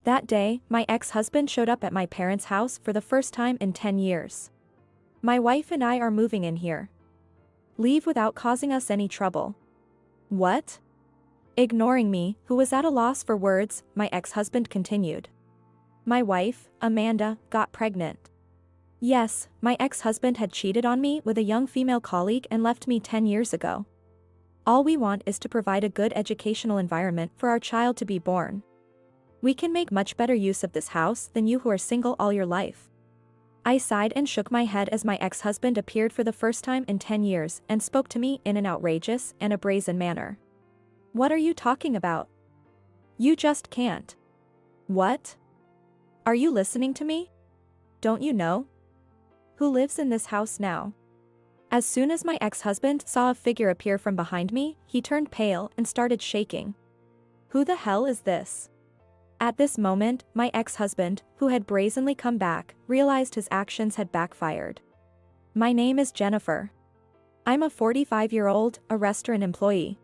That day, my ex-husband showed up at my parents' house for the first time in 10 years. My wife and I are moving in here. Leave without causing us any trouble. What? Ignoring me, who was at a loss for words, my ex-husband continued. My wife, Amanda, got pregnant. Yes, my ex-husband had cheated on me with a young female colleague and left me 10 years ago. All we want is to provide a good educational environment for our child to be born. We can make much better use of this house than you who are single all your life. I sighed and shook my head as my ex-husband appeared for the first time in 10 years and spoke to me in an outrageous and a brazen manner. What are you talking about? You just can't. What? Are you listening to me? Don't you know? Who lives in this house now? As soon as my ex-husband saw a figure appear from behind me, he turned pale and started shaking. Who the hell is this? At this moment, my ex-husband, who had brazenly come back, realized his actions had backfired. My name is Jennifer. I'm a 45-year-old, a restaurant employee.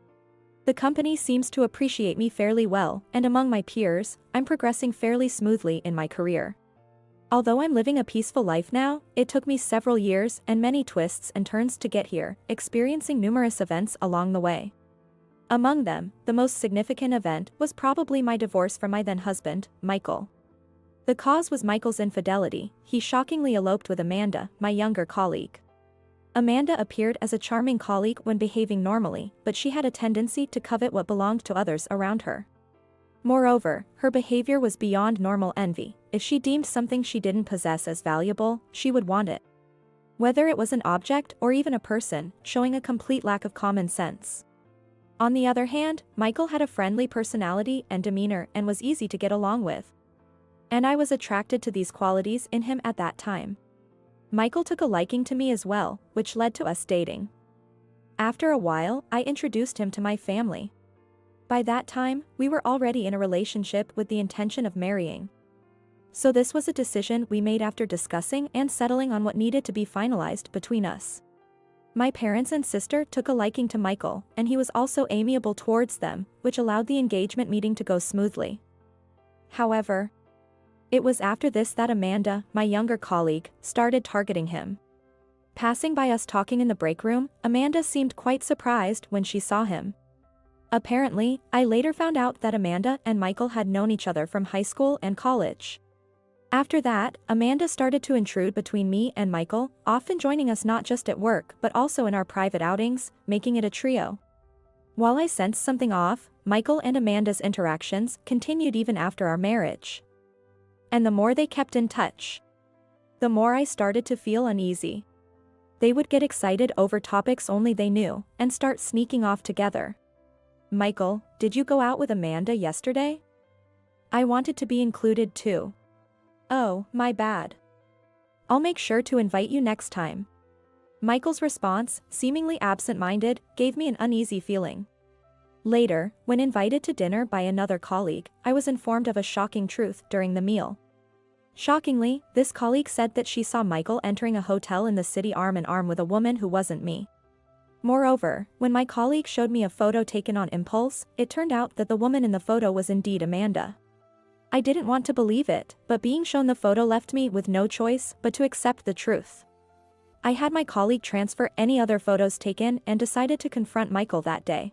The company seems to appreciate me fairly well, and among my peers, I'm progressing fairly smoothly in my career. Although I'm living a peaceful life now, it took me several years and many twists and turns to get here, experiencing numerous events along the way. Among them, the most significant event was probably my divorce from my then-husband, Michael. The cause was Michael's infidelity. He shockingly eloped with Amanda, my younger colleague. Amanda appeared as a charming colleague when behaving normally, but she had a tendency to covet what belonged to others around her. Moreover, her behavior was beyond normal envy. If she deemed something she didn't possess as valuable, she would want it. Whether it was an object or even a person, showing a complete lack of common sense. On the other hand, Michael had a friendly personality and demeanor and was easy to get along with. And I was attracted to these qualities in him at that time. Michael took a liking to me as well, which led to us dating. After a while, I introduced him to my family. By that time, we were already in a relationship with the intention of marrying. So this was a decision we made after discussing and settling on what needed to be finalized between us. My parents and sister took a liking to Michael, and he was also amiable towards them, which allowed the engagement meeting to go smoothly. However, it was after this that Amanda, my younger colleague, started targeting him. Passing by us talking in the break room, Amanda seemed quite surprised when she saw him. Apparently, I later found out that Amanda and Michael had known each other from high school and college. After that, Amanda started to intrude between me and Michael, often joining us not just at work but also in our private outings, making it a trio. While I sensed something off, Michael and Amanda's interactions continued even after our marriage. And the more they kept in touch, the more I started to feel uneasy. They would get excited over topics only they knew, and start sneaking off together. Michael, did you go out with Amanda yesterday? I wanted to be included too. Oh, my bad. I'll make sure to invite you next time. Michael's response, seemingly absent-minded, gave me an uneasy feeling. Later, when invited to dinner by another colleague, I was informed of a shocking truth during the meal. Shockingly, this colleague said that she saw Michael entering a hotel in the city arm in arm with a woman who wasn't me. Moreover, when my colleague showed me a photo taken on impulse, it turned out that the woman in the photo was indeed Amanda. I didn't want to believe it, but being shown the photo left me with no choice but to accept the truth. I had my colleague transfer any other photos taken and decided to confront Michael that day.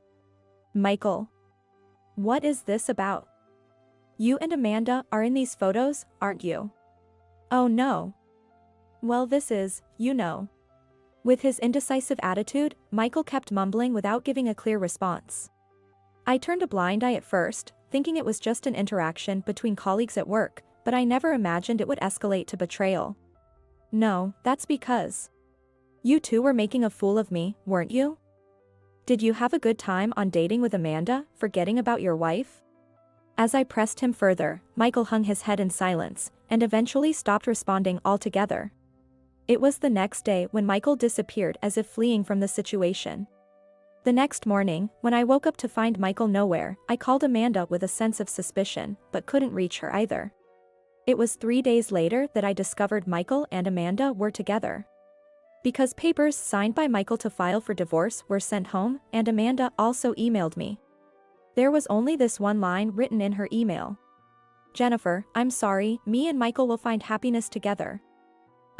Michael. What is this about? You and Amanda are in these photos, aren't you? Oh no. Well, this is, you know. With his indecisive attitude, Michael kept mumbling without giving a clear response. I turned a blind eye at first, thinking it was just an interaction between colleagues at work, but I never imagined it would escalate to betrayal. No, that's because you two were making a fool of me, weren't you? Did you have a good time on dating with Amanda, forgetting about your wife? As I pressed him further, Michael hung his head in silence, and eventually stopped responding altogether. It was the next day when Michael disappeared as if fleeing from the situation. The next morning, when I woke up to find Michael nowhere, I called Amanda with a sense of suspicion, but couldn't reach her either. It was 3 days later that I discovered Michael and Amanda were together. Because papers signed by Michael to file for divorce were sent home, and Amanda also emailed me. There was only this one line written in her email. Jennifer, I'm sorry, me and Michael will find happiness together.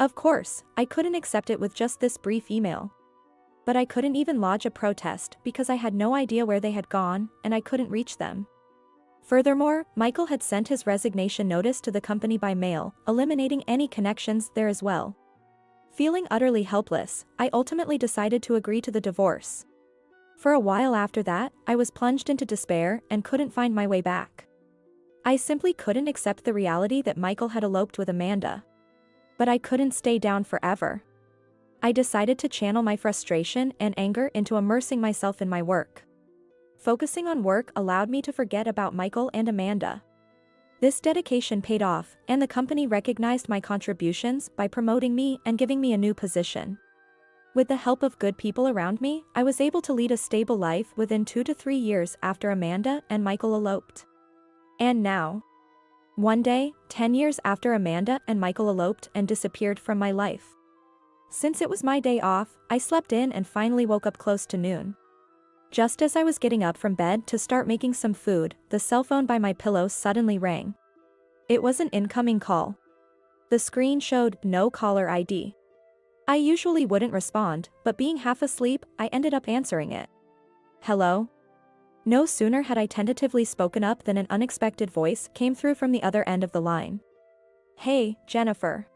Of course, I couldn't accept it with just this brief email. But I couldn't even lodge a protest because I had no idea where they had gone, and I couldn't reach them. Furthermore, Michael had sent his resignation notice to the company by mail, eliminating any connections there as well. Feeling utterly helpless, I ultimately decided to agree to the divorce. For a while after that, I was plunged into despair and couldn't find my way back. I simply couldn't accept the reality that Michael had eloped with Amanda. But I couldn't stay down forever. I decided to channel my frustration and anger into immersing myself in my work. Focusing on work allowed me to forget about Michael and Amanda. This dedication paid off, and the company recognized my contributions by promoting me and giving me a new position. With the help of good people around me, I was able to lead a stable life within 2 to 3 years after Amanda and Michael eloped. And now, one day, 10 years after Amanda and Michael eloped and disappeared from my life. Since it was my day off, I slept in and finally woke up close to noon. Just as I was getting up from bed to start making some food, the cell phone by my pillow suddenly rang. It was an incoming call. The screen showed no caller ID. I usually wouldn't respond, but being half asleep, I ended up answering it. Hello? No sooner had I tentatively spoken up than an unexpected voice came through from the other end of the line. Hey, Jennifer.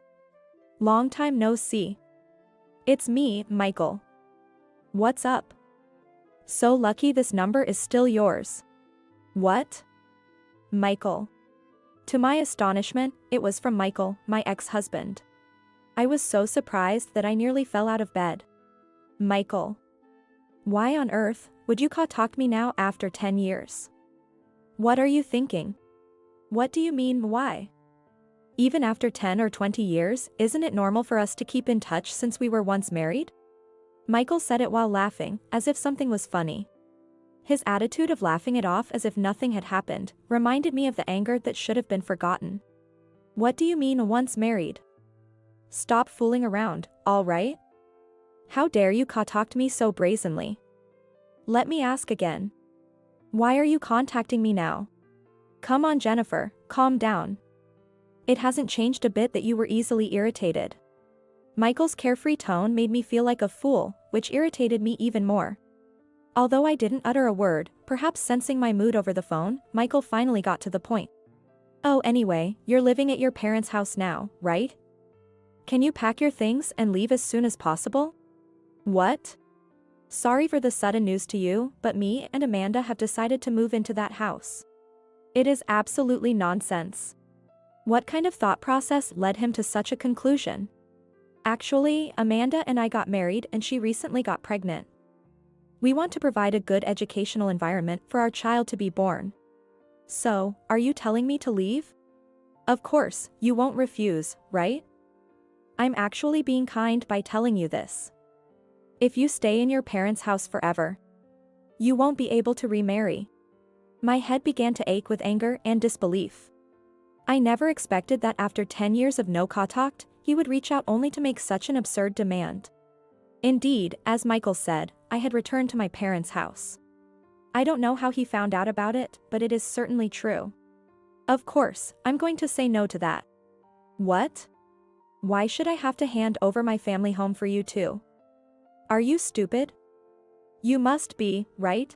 Long time no see. It's me, Michael. What's up? So lucky this number is still yours. What? Michael. To my astonishment, it was from Michael, my ex-husband. I was so surprised that I nearly fell out of bed. Michael. Why on earth would you contact me now after 10 years? What are you thinking? What do you mean, why? Even after 10 or 20 years, isn't it normal for us to keep in touch since we were once married? Michael said it while laughing, as if something was funny. His attitude of laughing it off as if nothing had happened reminded me of the anger that should have been forgotten. What do you mean once married? Stop fooling around, all right? How dare you contact me so brazenly? Let me ask again. Why are you contacting me now? Come on, Jennifer, calm down. It hasn't changed a bit that you were easily irritated. Michael's carefree tone made me feel like a fool, which irritated me even more. Although I didn't utter a word, perhaps sensing my mood over the phone, Michael finally got to the point. Oh, anyway, you're living at your parents' house now, right? Can you pack your things and leave as soon as possible? What? Sorry for the sudden news to you, but me and Amanda have decided to move into that house. It is absolutely nonsense. What kind of thought process led him to such a conclusion? Actually, Amanda and I got married and she recently got pregnant. We want to provide a good educational environment for our child to be born. So, are you telling me to leave? Of course, you won't refuse, right? I'm actually being kind by telling you this. If you stay in your parents' house forever, you won't be able to remarry. My head began to ache with anger and disbelief. I never expected that after 10 years of no contact, he would reach out only to make such an absurd demand. Indeed, as Michael said, I had returned to my parents' house. I don't know how he found out about it, but it is certainly true. Of course, I'm going to say no to that. What? Why should I have to hand over my family home for you too? Are you stupid? You must be, right?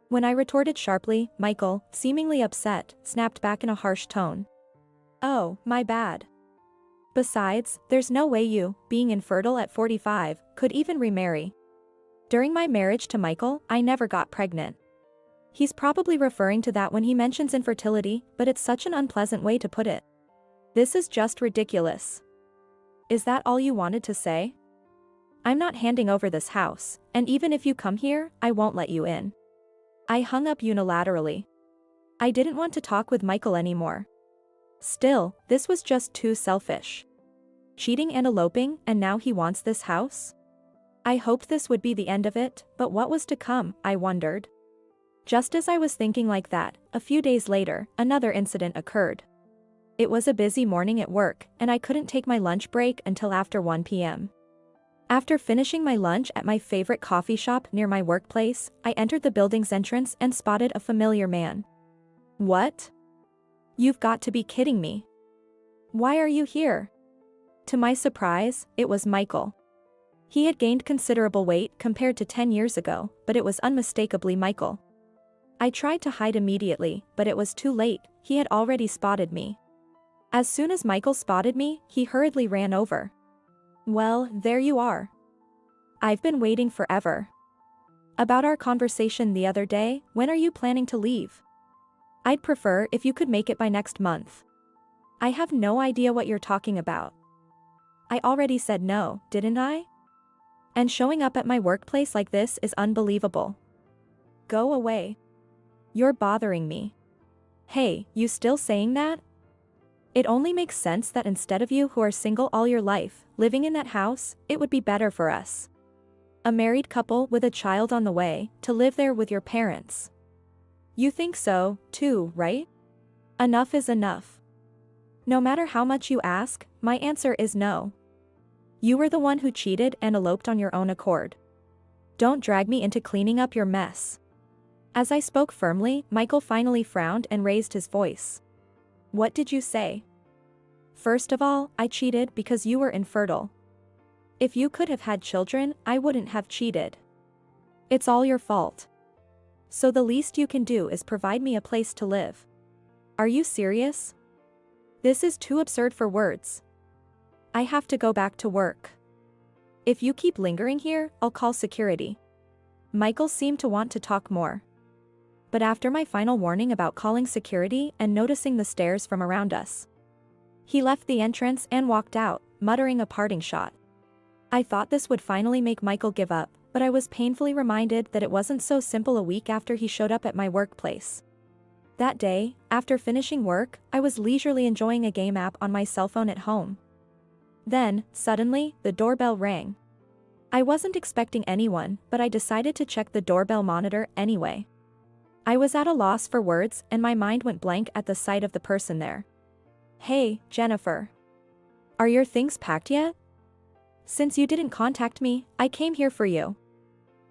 When I retorted sharply, Michael, seemingly upset, snapped back in a harsh tone. Oh, my bad. Besides, there's no way you, being infertile at 45, could even remarry. During my marriage to Michael, I never got pregnant. He's probably referring to that when he mentions infertility, but it's such an unpleasant way to put it. This is just ridiculous. Is that all you wanted to say? I'm not handing over this house, and even if you come here, I won't let you in. I hung up unilaterally. I didn't want to talk with Michael anymore. Still, this was just too selfish. Cheating and eloping, and now he wants this house? I hoped this would be the end of it, but what was to come, I wondered. Just as I was thinking like that, a few days later, another incident occurred. It was a busy morning at work, and I couldn't take my lunch break until after 1 p.m. After finishing my lunch at my favorite coffee shop near my workplace, I entered the building's entrance and spotted a familiar man. What? You've got to be kidding me. Why are you here? To my surprise, it was Michael. He had gained considerable weight compared to 10 years ago, but it was unmistakably Michael. I tried to hide immediately, but it was too late, he had already spotted me. As soon as Michael spotted me, he hurriedly ran over. Well, there you are. I've been waiting forever. About our conversation the other day, when are you planning to leave? I'd prefer if you could make it by next month. I have no idea what you're talking about. I already said no, didn't I? And showing up at my workplace like this is unbelievable. Go away. You're bothering me. Hey, you still saying that? It only makes sense that instead of you who are single all your life, living in that house, it would be better for us. A married couple with a child on the way, to live there with your parents. You think so, too, right? Enough is enough. No matter how much you ask, my answer is no. You were the one who cheated and eloped on your own accord. Don't drag me into cleaning up your mess. As I spoke firmly, Michael finally frowned and raised his voice. What did you say? First of all, I cheated because you were infertile. If you could have had children, I wouldn't have cheated. It's all your fault. So the least you can do is provide me a place to live. Are you serious? This is too absurd for words. I have to go back to work. If you keep lingering here, I'll call security. Michael seemed to want to talk more. But after my final warning about calling security and noticing the stares from around us, he left the entrance and walked out, muttering a parting shot. I thought this would finally make Michael give up, but I was painfully reminded that it wasn't so simple. A week after he showed up at my workplace. That day, after finishing work, I was leisurely enjoying a game app on my cell phone at home. Then, suddenly, the doorbell rang. I wasn't expecting anyone, but I decided to check the doorbell monitor anyway. I was at a loss for words and my mind went blank at the sight of the person there. Hey, Jennifer. Are your things packed yet? Since you didn't contact me, I came here for you.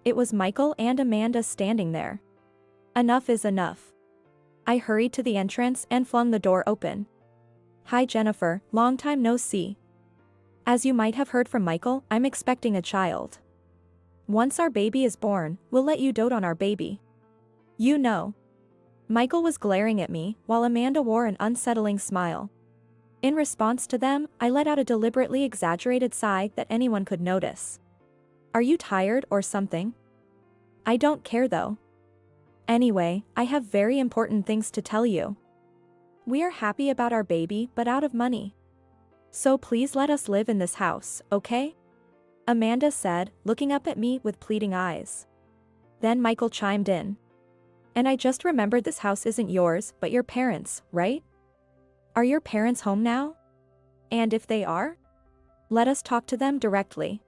It was Michael and Amanda standing there. Enough is enough. I hurried to the entrance and flung the door open. Hi Jennifer, long time no see. As you might have heard from Michael, I'm expecting a child. Once our baby is born, we'll let you dote on our baby. You know. Michael was glaring at me, while Amanda wore an unsettling smile. In response to them, I let out a deliberately exaggerated sigh that anyone could notice. Are you tired or something? I don't care though. Anyway, I have very important things to tell you. We are happy about our baby but out of money. So please let us live in this house, okay? Amanda said, looking up at me with pleading eyes. Then Michael chimed in. And I just remembered this house isn't yours, but your parents', right? Are your parents home now? And if they are? Let us talk to them directly.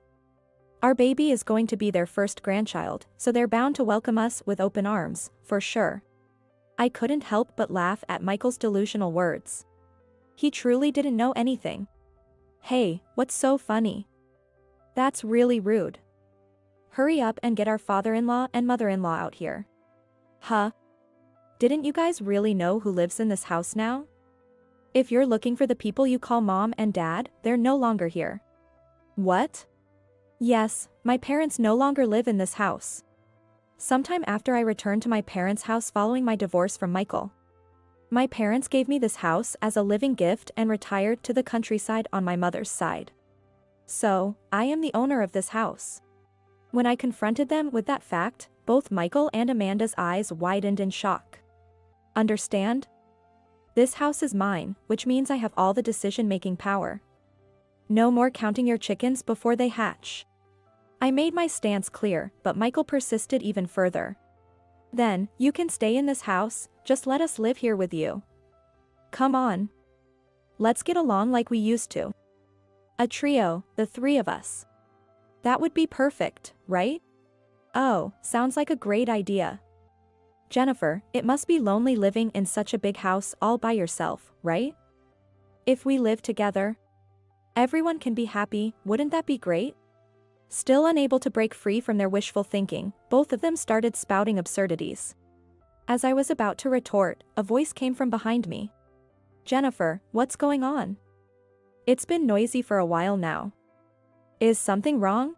Our baby is going to be their first grandchild, so they're bound to welcome us with open arms, for sure. I couldn't help but laugh at Michael's delusional words. He truly didn't know anything. Hey, what's so funny? That's really rude. Hurry up and get our father-in-law and mother-in-law out here. Huh? Didn't you guys really know who lives in this house now? If you're looking for the people you call mom and dad, they're no longer here. What? Yes, my parents no longer live in this house. Sometime after I returned to my parents' house following my divorce from Michael. My parents gave me this house as a living gift and retired to the countryside on my mother's side. So, I am the owner of this house. When I confronted them with that fact, both Michael and Amanda's eyes widened in shock. Understand? This house is mine, which means I have all the decision-making power. No more counting your chickens before they hatch. I made my stance clear, but Michael persisted even further. Then, you can stay in this house, just let us live here with you. Come on. Let's get along like we used to. A trio, the three of us. That would be perfect, right? Oh, sounds like a great idea. Jennifer, it must be lonely living in such a big house all by yourself, right? If we live together, everyone can be happy, wouldn't that be great? Still unable to break free from their wishful thinking, both of them started spouting absurdities. As I was about to retort, a voice came from behind me. Jennifer, what's going on? It's been noisy for a while now. Is something wrong?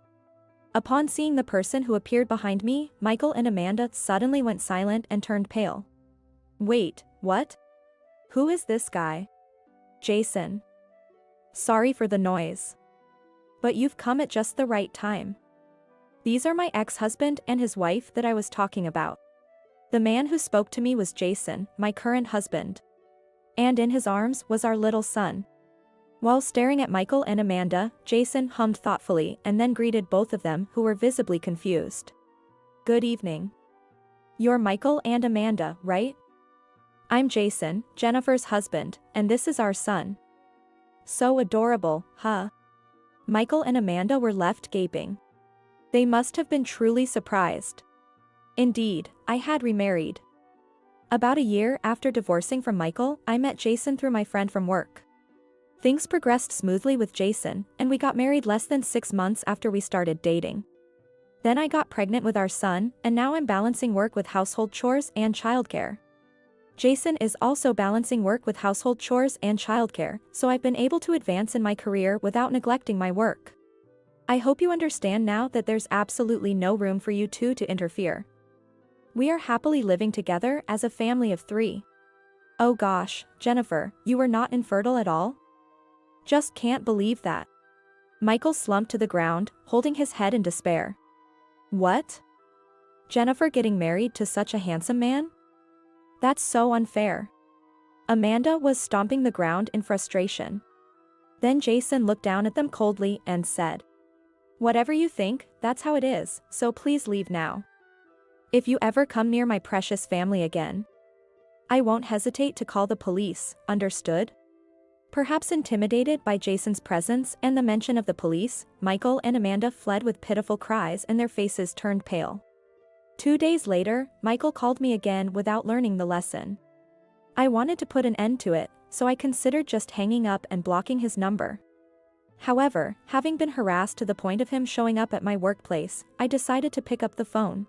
Upon seeing the person who appeared behind me, Michael and Amanda suddenly went silent and turned pale. Wait, what? Who is this guy? Jason. Sorry for the noise. But you've come at just the right time. These are my ex-husband and his wife that I was talking about. The man who spoke to me was Jason, my current husband. And in his arms was our little son. While staring at Michael and Amanda, Jason hummed thoughtfully and then greeted both of them, who were visibly confused. Good evening. You're Michael and Amanda, right? I'm Jason, Jennifer's husband, and this is our son. So adorable, huh? Michael and Amanda were left gaping. They must have been truly surprised. Indeed, I had remarried. About a year after divorcing from Michael, I met Jason through my friend from work. Things progressed smoothly with Jason, and we got married less than 6 months after we started dating. Then I got pregnant with our son, and now I'm balancing work with household chores and childcare. Jason is also balancing work with household chores and childcare, so I've been able to advance in my career without neglecting my work. I hope you understand now that there's absolutely no room for you two to interfere. We are happily living together as a family of 3. Oh gosh, Jennifer, you were not infertile at all? Just can't believe that. Michael slumped to the ground, holding his head in despair. What? Jennifer getting married to such a handsome man? That's so unfair. Amanda was stomping the ground in frustration. Then Jason looked down at them coldly and said, "Whatever you think, that's how it is, so please leave now. If you ever come near my precious family again, I won't hesitate to call the police, understood?" Perhaps intimidated by Jason's presence and the mention of the police, Michael and Amanda fled with pitiful cries and their faces turned pale. 2 days later, Michael called me again without learning the lesson. I wanted to put an end to it, so I considered just hanging up and blocking his number. However, having been harassed to the point of him showing up at my workplace, I decided to pick up the phone,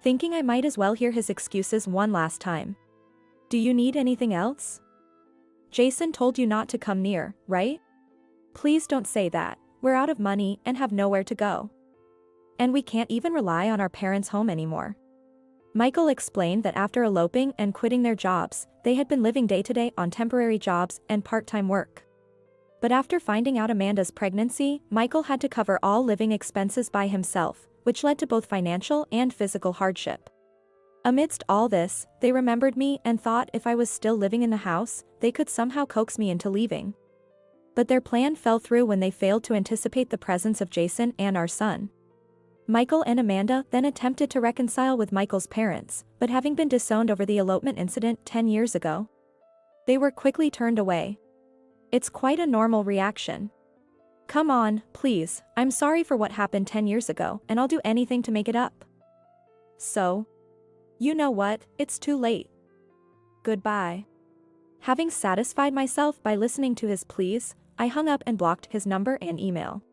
thinking I might as well hear his excuses one last time. "Do you need anything else? Jason told you not to come near, right? Please don't say that. We're out of money and have nowhere to go. And we can't even rely on our parents' home anymore." Michael explained that after eloping and quitting their jobs, they had been living day-to-day on temporary jobs and part-time work. But after finding out Amanda's pregnancy, Michael had to cover all living expenses by himself, which led to both financial and physical hardship. Amidst all this, they remembered me and thought if I was still living in the house, they could somehow coax me into leaving. But their plan fell through when they failed to anticipate the presence of Jason and our son. Michael and Amanda then attempted to reconcile with Michael's parents, but having been disowned over the elopement incident 10 years ago, they were quickly turned away. It's quite a normal reaction. Come on, please, I'm sorry for what happened 10 years ago, and I'll do anything to make it up. So, you know what, it's too late. Goodbye. Having satisfied myself by listening to his pleas, I hung up and blocked his number and email.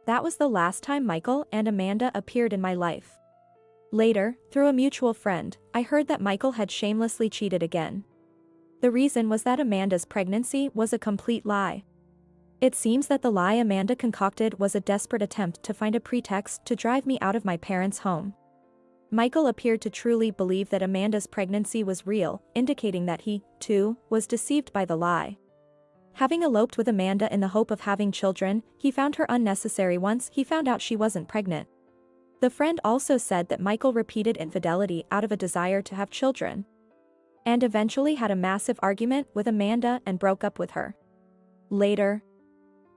That was the last time Michael and Amanda appeared in my life. Later, through a mutual friend, I heard that Michael had shamelessly cheated again. The reason was that Amanda's pregnancy was a complete lie. It seems that the lie Amanda concocted was a desperate attempt to find a pretext to drive me out of my parents' home. Michael appeared to truly believe that Amanda's pregnancy was real, indicating that he, too, was deceived by the lie. Having eloped with Amanda in the hope of having children, he found her unnecessary once he found out she wasn't pregnant. The friend also said that Michael repeated infidelity out of a desire to have children, and eventually had a massive argument with Amanda and broke up with her. Later,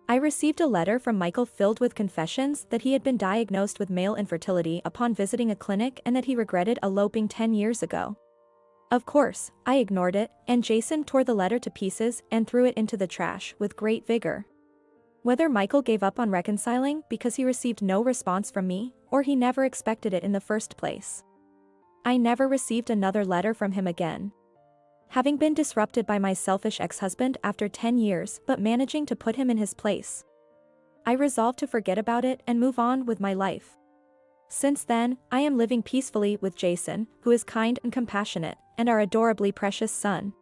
I received a letter from Michael filled with confessions that he had been diagnosed with male infertility upon visiting a clinic and that he regretted eloping 10 years ago. Of course, I ignored it, and Jason tore the letter to pieces and threw it into the trash with great vigor. Whether Michael gave up on reconciling because he received no response from me, or he never expected it in the first place, I never received another letter from him again. Having been disrupted by my selfish ex-husband after 10 years but managing to put him in his place, I resolved to forget about it and move on with my life. Since then, I am living peacefully with Jason, who is kind and compassionate, and our adorably precious son.